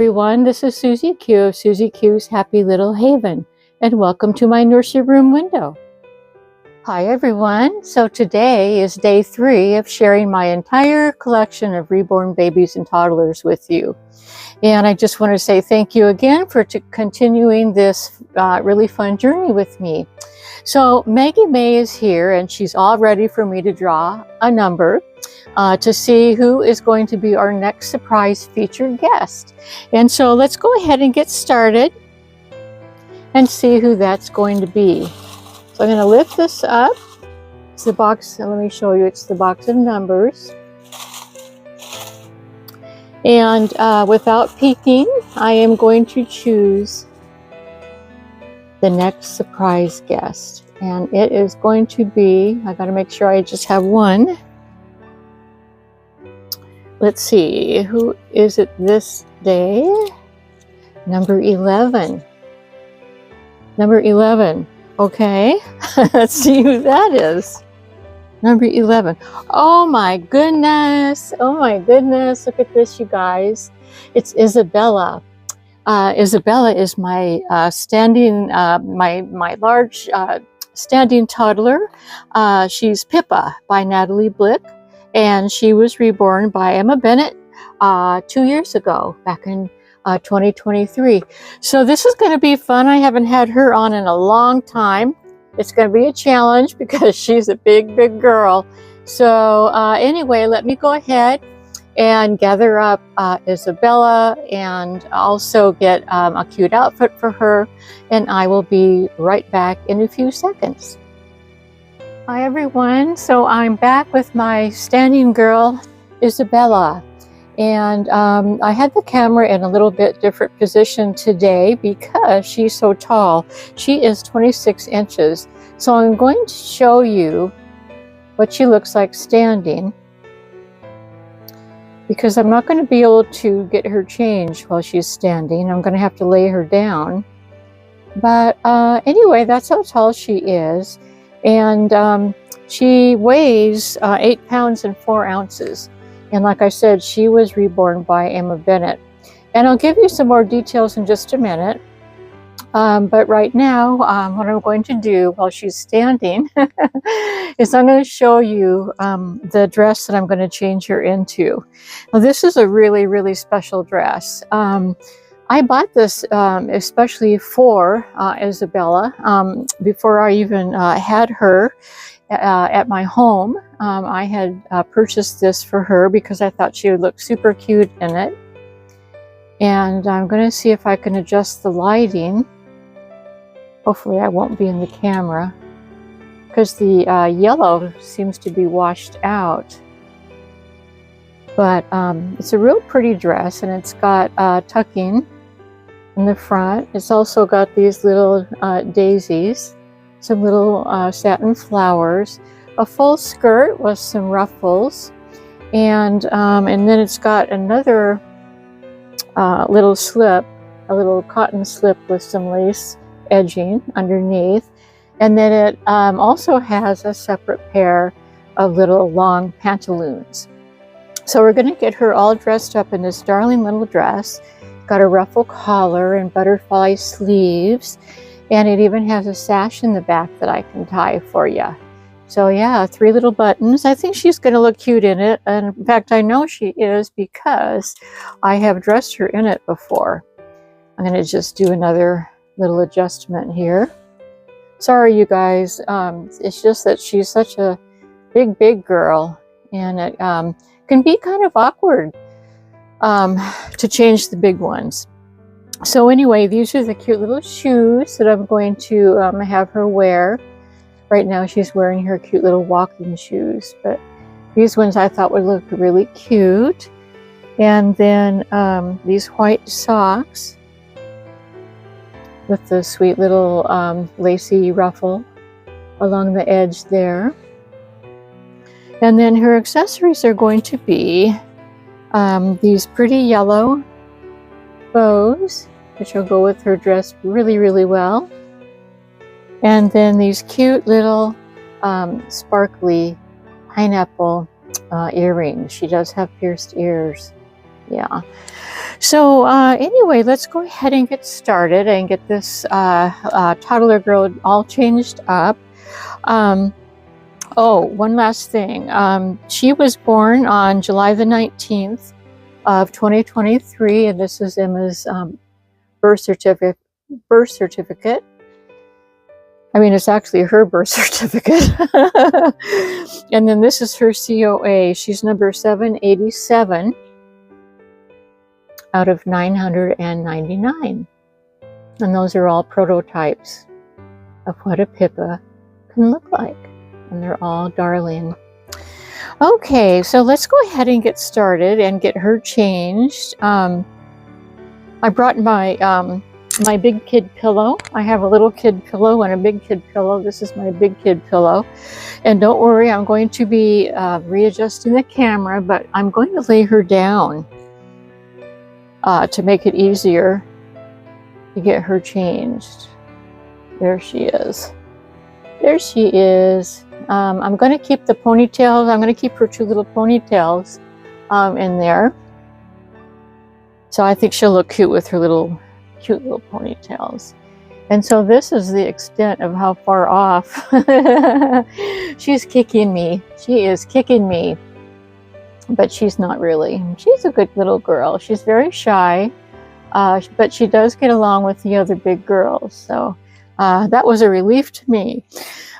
everyone, this is Susie Q of Susie Q's Happy Little Haven, and welcome to my nursery room window. Hi everyone, so today is day 3 of sharing my entire collection of reborn babies and toddlers with you. And I just want to say thank you again for continuing this really fun journey with me. So Maggie May is here and she's all ready for me to draw a number to see who is going to be our next surprise featured guest. And so let's go ahead and get started and see who that's going to be. So I'm going to lift this up. It's the box, let me show you, it's the box of numbers. And without peeking, I am going to choose the next surprise guest. And it is going to be, I got to make sure I just have one. Let's see, who is it this day? Number 11. Number 11. Okay, let's see who that is. Number 11. Oh my goodness. Oh my goodness. Look at this, you guys. It's Isabella. Isabella is my my large standing toddler. She's Pippa by Natalie Blick, and she was reborn by Emma Bennett 2 years ago, back in 2023. So this is going to be fun. I haven't had her on in a long time. It's going to be a challenge because she's a big girl. So anyway, let me go ahead and gather up Isabella and also get a cute outfit for her, and I will be right back in a few seconds. Hi everyone, so I'm back with my standing girl Isabella, and I had the camera in a little bit different position today because she's so tall. She is 26 inches, so I'm going to show you what she looks like standing, because I'm not going to be able to get her changed while she's standing. I'm going to have to lay her down. But anyway, that's how tall she is. And she weighs 8 pounds and 4 ounces. And like I said, she was reborn by Emma Bennett. And I'll give you some more details in just a minute. But right now, what I'm going to do while she's standing is I'm going to show you the dress that I'm going to change her into. Now, this is a really special dress. I bought this especially for Isabella before I even had her at my home. I had purchased this for her because I thought she would look super cute in it. And I'm going to see if I can adjust the lighting. Hopefully I won't be in the camera because the yellow seems to be washed out. But it's a real pretty dress, and it's got tucking in the front. It's also got these little daisies, some little satin flowers, a full skirt with some ruffles, and then it's got another little slip, a little cotton slip with some lace edging underneath, and then it also has a separate pair of little long pantaloons. So we're going to get her all dressed up in this darling little dress. Got a ruffle collar and butterfly sleeves, and it even has a sash in the back that I can tie for you. So yeah, 3 little buttons. I think she's going to look cute in it, and in fact I know she is because I have dressed her in it before. I'm going to just do another little adjustment here. Sorry you guys, it's just that she's such a big girl, and it can be kind of awkward to change the big ones. So anyway, these are the cute little shoes that I'm going to have her wear. Right now she's wearing her cute little walking shoes, but these ones I thought would look really cute. And then these white socks with the sweet little lacy ruffle along the edge there. And then her accessories are going to be these pretty yellow bows, which will go with her dress really well. And then these cute little sparkly pineapple earrings. She does have pierced ears. Yeah. So anyway, let's go ahead and get started and get this toddler girl all changed up. Oh, one last thing. She was born on July the 19th of 2023, and this is Emma's birth certificate. I mean, it's actually her birth certificate. And then this is her COA. She's number 787 out of 999. And those are all prototypes of what a Pippa can look like. And they're all darling. Okay, so let's go ahead and get started and get her changed. I brought my my big kid pillow. I have a little kid pillow and a big kid pillow. This is my big kid pillow. And don't worry, I'm going to be readjusting the camera, but I'm going to lay her down to make it easier to get her changed. There she is. There she is. I'm going to keep the ponytails. I'm going to keep her two little ponytails in there. So I think she'll look cute with her cute little ponytails. And so this is the extent of how far off she's kicking me. She is kicking me, but she's not really. She's a good little girl. She's very shy, but she does get along with the other big girls. So that was a relief to me.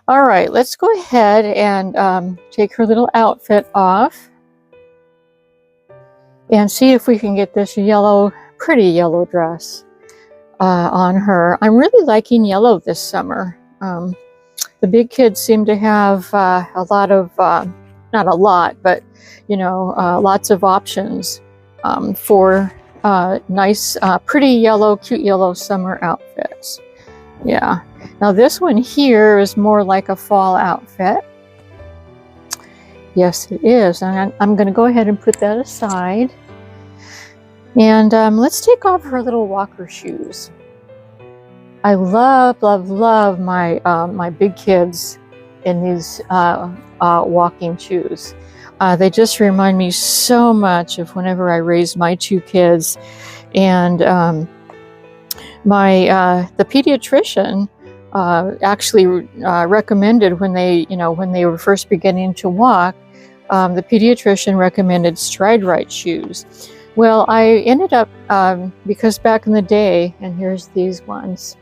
All right, let's go ahead and take her little outfit off and see if we can get this pretty yellow dress on her. I'm really liking yellow this summer. The big kids seem to have a lot of, not a lot, but you know, lots of options for nice, pretty yellow, cute yellow summer outfits. Yeah. Now this one here is more like a fall outfit. Yes, it is. And I'm going to go ahead and put that aside. And let's take off her little walker shoes. I love, love, love my my big kids in these walking shoes. They just remind me so much of whenever I raised my two kids. And the pediatrician actually recommended when they were first beginning to walk, the pediatrician recommended stride right shoes. Well, I ended up, because back in the day, and here's these ones.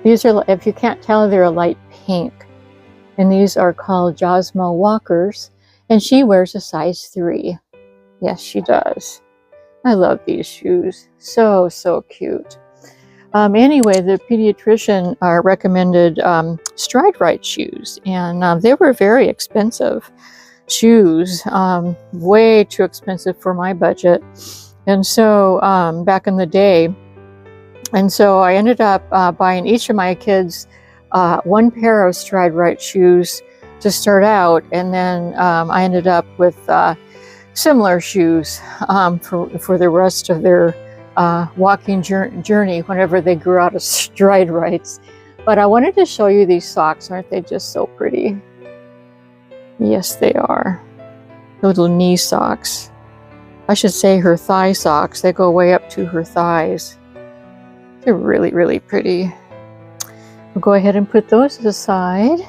These are, if you can't tell, they're a light pink. And these are called Josmo walkers. And she wears a size 3. Yes, she does. I love these shoes. So, so cute. Anyway, the pediatrician recommended stride right shoes. And they were very expensive shoes, way too expensive for my budget. And so back in the day, and so I ended up buying each of my kids one pair of stride right shoes to start out, and then I ended up with similar shoes for the rest of their walking journey whenever they grew out of stride rights. But I wanted to show you these socks. Aren't they just so pretty? Yes, they are. Little knee socks. I should say her thigh socks. They go way up to her thighs. They're really, really pretty. We'll go ahead and put those aside.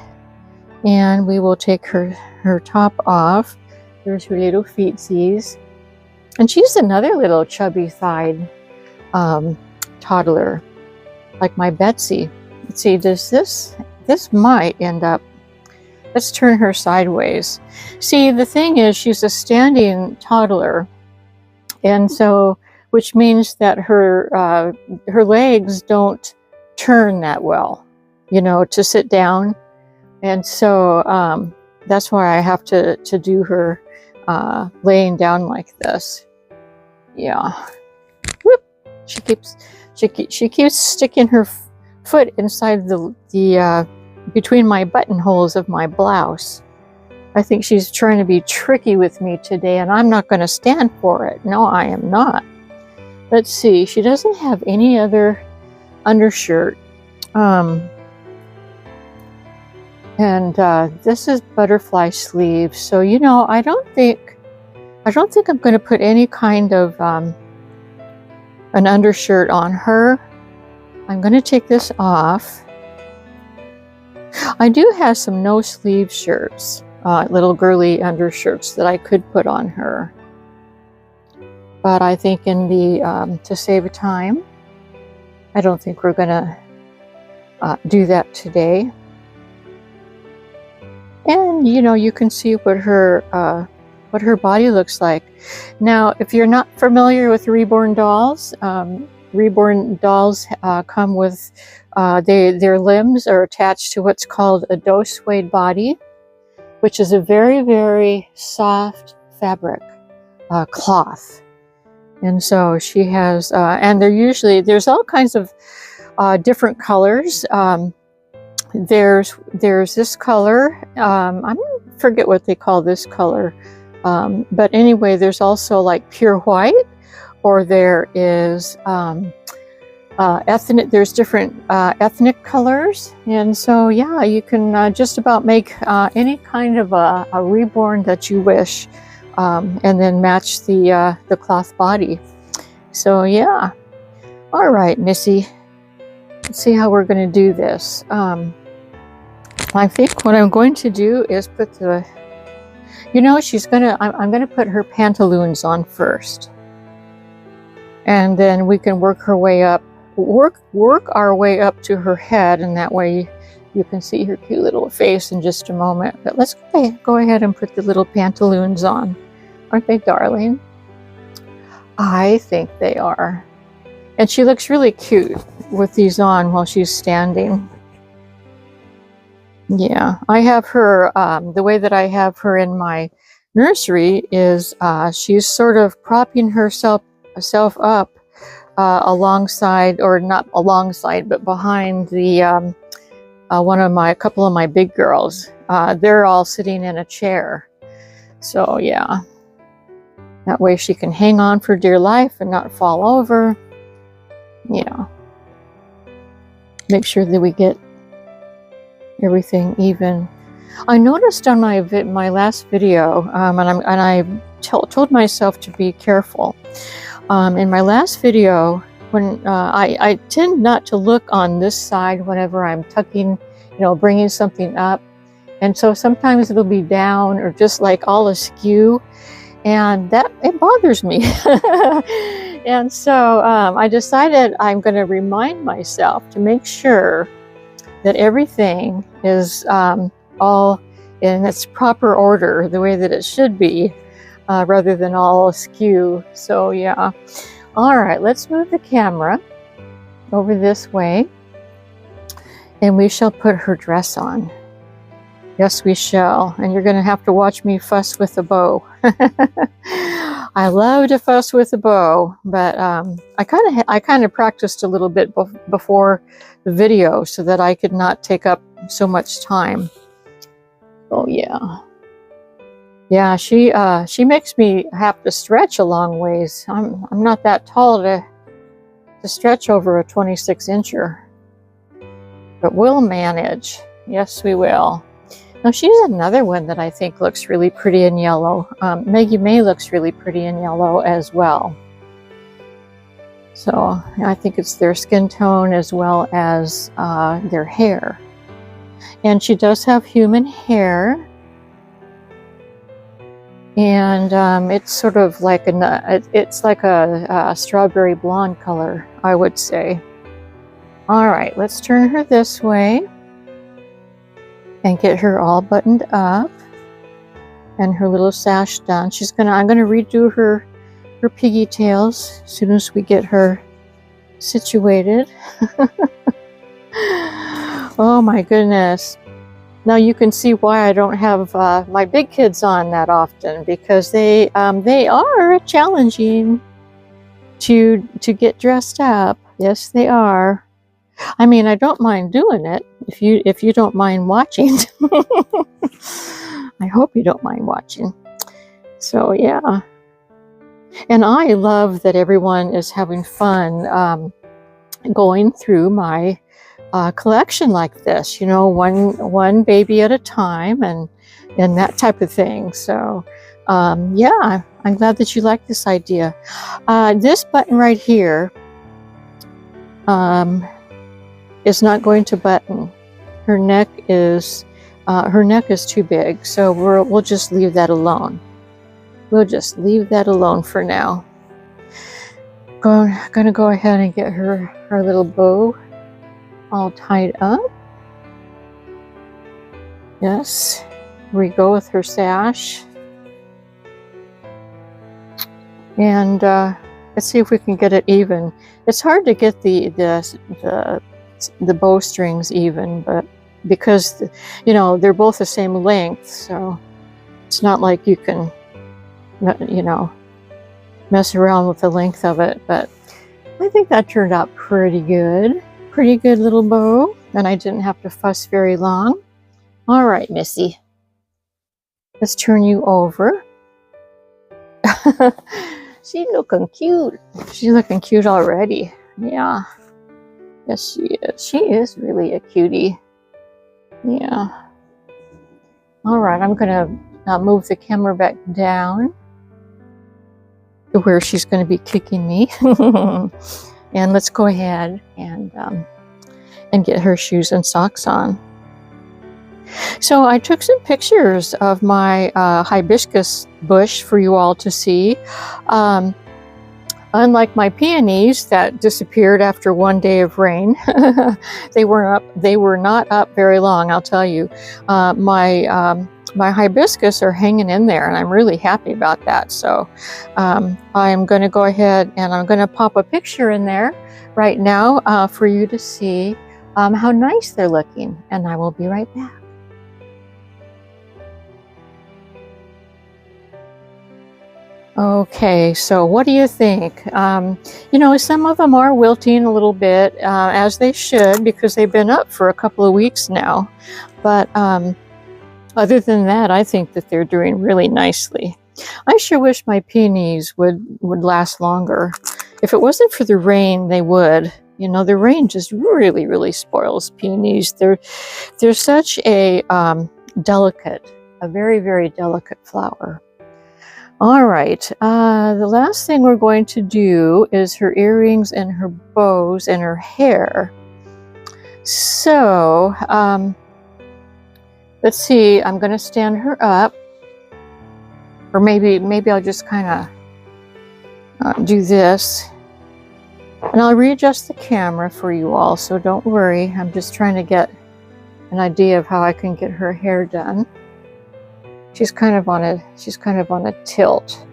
And we will take her top off. There's her little feetsies. And she's another little chubby thighed toddler, like my Betsy. Let's see, this might end up. Let's turn her sideways. See, the thing is, she's a standing toddler, and so, which means that her legs don't turn that well, you know, to sit down, and so that's why I have to do her laying down like this. Yeah. Whoop. She keeps sticking her foot inside the between my buttonholes of my blouse. I think she's trying to be tricky with me today, and I'm not going to stand for it. No, I am not. Let's see. She doesn't have any other undershirt. And this is butterfly sleeves. So, you know, I don't think I don't think I'm going to put any kind of an undershirt on her. I'm going to take this off. I do have some no sleeve shirts, little girly undershirts that I could put on her. But I think in the, to save time, I don't think we're going to do that today. And, you know, you can see what her body looks like. Now, if you're not familiar with Reborn dolls come with, their limbs are attached to what's called a doe suede body, which is a very, very soft fabric, cloth. And so she has, and there's all kinds of different colors. There's this color, I forget what they call this color, but anyway, there's also like pure white, or there is ethnic. There's different ethnic colors, and so yeah, you can just about make any kind of a reborn that you wish, and then match the cloth body. So yeah, all right, Missy. Let's see how we're going to do this. I think what I'm going to do is put the, you know, I'm going to put her pantaloons on first. And then we can work our way up to her head, and that way you can see her cute little face in just a moment. But let's go ahead and put the little pantaloons on. Aren't they darling? I think they are. And she looks really cute with these on while she's standing. Yeah, I have her, the way that I have her in my nursery is she's sort of propping herself up alongside, or not alongside, but behind the a couple of my big girls. They're all sitting in a chair. So yeah, that way she can hang on for dear life and not fall over. Yeah, make sure that we get everything even. I noticed on my last video, and I told myself to be careful. In my last video, when I tend not to look on this side whenever I'm tucking, you know, bringing something up, and so sometimes it'll be down or just like all askew, and it bothers me. And so I decided I'm going to remind myself to make sure that everything is all in its proper order, the way that it should be, rather than all askew. So yeah. All right, let's move the camera over this way, and we shall put her dress on. Yes, we shall. And you're going to have to watch me fuss with the bow. I love to fuss with the bow, but I kind of practiced a little bit before the video so that I could not take up so much time. Oh yeah, yeah. She makes me have to stretch a long ways. I'm not that tall to stretch over a 26-incher, but we'll manage. Yes, we will. Now she's another one that I think looks really pretty in yellow. Maggie May looks really pretty in yellow as well. So I think it's their skin tone as well as their hair. And she does have human hair. And it's sort of like it's like a strawberry blonde color, I would say. All right, let's turn her this way and get her all buttoned up and her little sash done. I'm gonna redo her piggy tails as soon as we get her situated. Oh my goodness. Now you can see why I don't have my big kids on that often, because they are challenging to get dressed up. Yes, they are. I mean, I don't mind doing it if you don't mind watching. I hope you don't mind watching. So yeah. And I love that everyone is having fun going through my collection like this, you know, one baby at a time, and that type of thing. So Yeah, I'm glad that you like this idea. This button right here is not going to button. Her neck is too big, so we'll just leave that alone. We'll just leave that alone for now. Gonna go ahead and get her little bow all tied up. Yes, we go with her sash. And let's see if we can get it even. It's hard to get the bowstrings even, but because, you know, they're both the same length, so it's not like you can, you know, mess around with the length of it. But I think that turned out pretty good. Pretty good little bow, and I didn't have to fuss very long. All right, Missy. Let's turn you over. She's looking cute. She's looking cute already. Yeah. Yes, she is. She is really a cutie. Yeah. All right, I'm going to move the camera back down to where she's going to be kicking me. And let's go ahead and get her shoes and socks on. So I took some pictures of my hibiscus bush for you all to see. Unlike my peonies that disappeared after one day of rain, they were not up very long, I'll tell you. My hibiscus are hanging in there, and I'm really happy about that. So I'm going to go ahead and I'm going to pop a picture in there right now for you to see how nice they're looking, and I will be right back. Okay, so what do you think? You know, some of them are wilting a little bit, as they should, because they've been up for a couple of weeks now. But other than that, I think that they're doing really nicely. I sure wish my peonies would last longer. If it wasn't for the rain, they would. You know, the rain just really, really spoils peonies. They're such a delicate, a very, very delicate flower. All right, the last thing we're going to do is her earrings and her bows and her hair. So, let's see, I'm going to stand her up, or maybe I'll just kind of do this. And I'll readjust the camera for you all, so don't worry. I'm just trying to get an idea of how I can get her hair done. She's kind of on a tilt.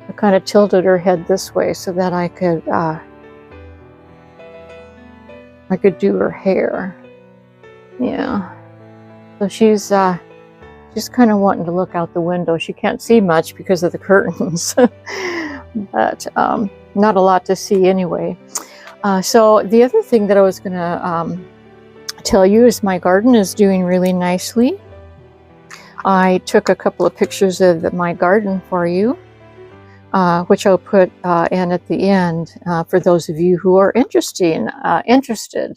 I kind of tilted her head this way so that I could do her hair. Yeah. So she's kind of wanting to look out the window. She can't see much because of the curtains, but not a lot to see anyway. So the other thing that I was going to tell you is my garden is doing really nicely. I took a couple of pictures of my garden for you, which I'll put in at the end for those of you who are interested.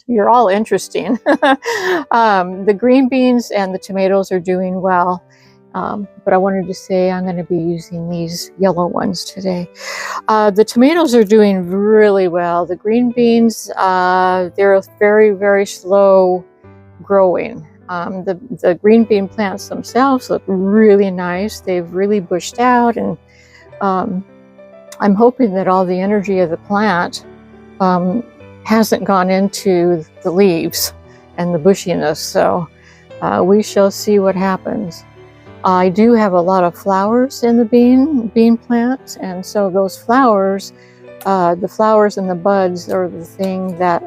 You're all interesting. The green beans and the tomatoes are doing well, but I wanted to say I'm going to be using these yellow ones today. The tomatoes are doing really well. The green beans, they're very, very slow growing. The green bean plants themselves look really nice. They've really bushed out, and I'm hoping that all the energy of the plant hasn't gone into the leaves and the bushiness. So we shall see what happens. I do have a lot of flowers in the bean plants, and so those flowers, the flowers and the buds are the thing that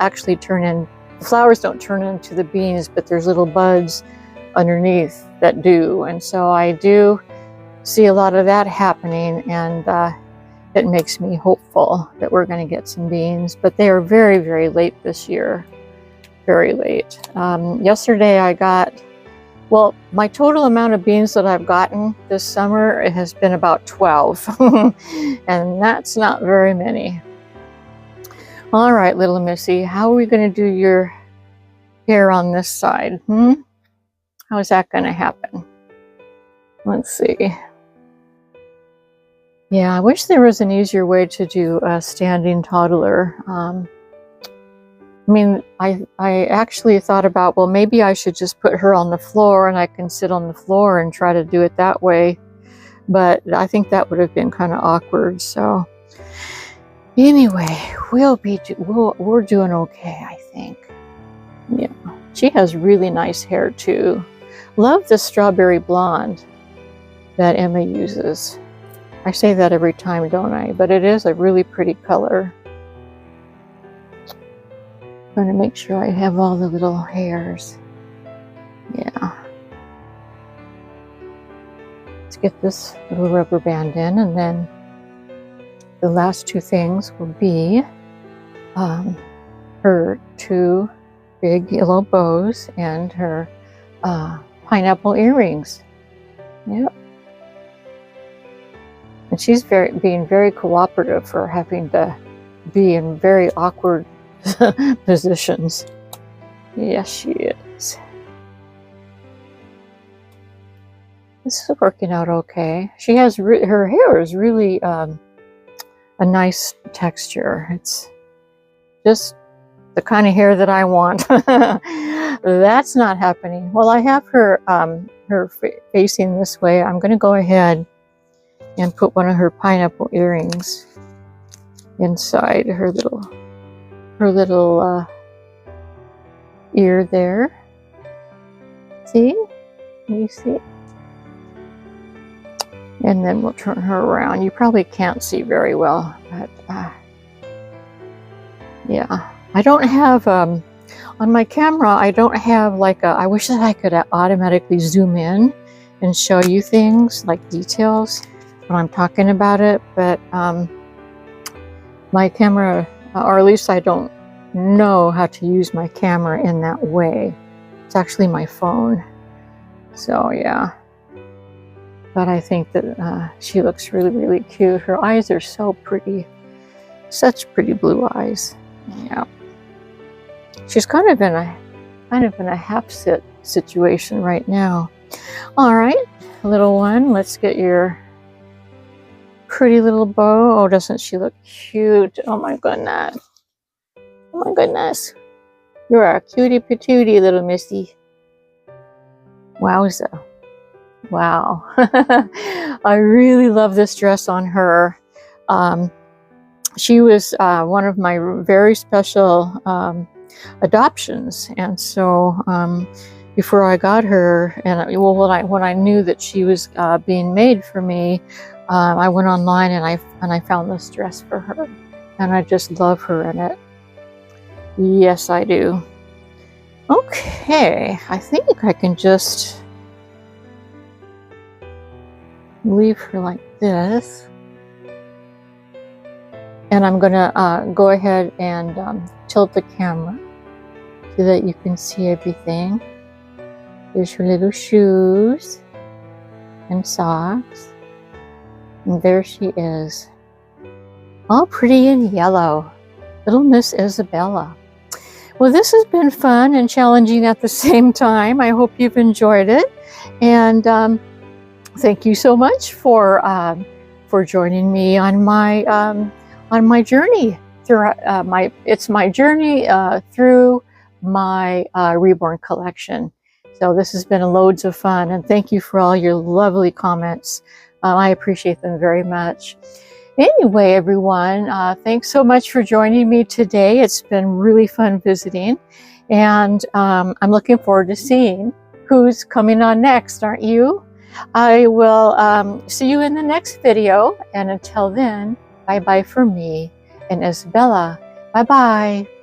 actually turn in. The flowers don't turn into the beans, but there's little buds underneath that do. And so I do see a lot of that happening, and it makes me hopeful that we're going to get some beans. But they are very, very late this year. Very late. Yesterday I got, well, my total amount of beans that I've gotten this summer, it has been about 12. And that's not very many. All right, little Missy, how are we going to do your hair on this side? How is that going to happen? Let's see. Yeah, I wish there was an easier way to do a standing toddler. I mean, I actually thought about, well, maybe I should just put her on the floor and I can sit on the floor and try to do it that way. But I think that would have been kind of awkward. So anyway, we're doing okay, I think. Yeah, she has really nice hair too. Love the strawberry blonde that Emma uses. I say that every time, don't I? But it is a really pretty color. I'm going to make sure I have all the little hairs. Yeah. Let's get this little rubber band in, and then the last two things will be her two big yellow bows and her pineapple earrings. Yep. And she's being very cooperative for having to be in very awkward positions. Yes, she is. This is working out okay. She has her hair is really a nice texture. It's just the kind of hair that I want. That's not happening. Well, I have her facing this way. I'm going to go ahead and put one of her pineapple earrings inside her little ear there. See? You see? And then we'll turn her around. You probably can't see very well, but yeah. I don't have, on my camera, I don't have like I wish that I could automatically zoom in and show you things like details when I'm talking about it, but my camera, or at least I don't know how to use my camera in that way. It's actually my phone. So yeah. But I think that she looks really, really cute. Her eyes are so pretty. Such pretty blue eyes. Yeah. She's kind of in a half-sit situation right now. All right, little one, let's get your pretty little bow. Oh, doesn't she look cute? Oh my goodness. Oh my goodness. You're a cutie patootie, little missy. Wowza. Wow. I really love this dress on her. She was one of my very special adoptions, and so before I got her, and well, when I knew that she was being made for me, I went online and I found this dress for her, and I just love her in it. Yes, I do. Okay, I think I can just leave her like this. And I'm gonna go ahead and tilt the camera so that you can see everything. There's her little shoes and socks. And there she is. All pretty in yellow. Little Miss Isabella. Well, this has been fun and challenging at the same time. I hope you've enjoyed it. And thank you so much for joining me on my journey through my journey through my Reborn collection. So this has been loads of fun, and thank you for all your lovely comments. I appreciate them very much. Anyway, everyone, thanks so much for joining me today. It's been really fun visiting, and I'm looking forward to seeing who's coming on next, aren't you? I will see you in the next video, and until then, bye-bye for me and Isabella. Bye-bye.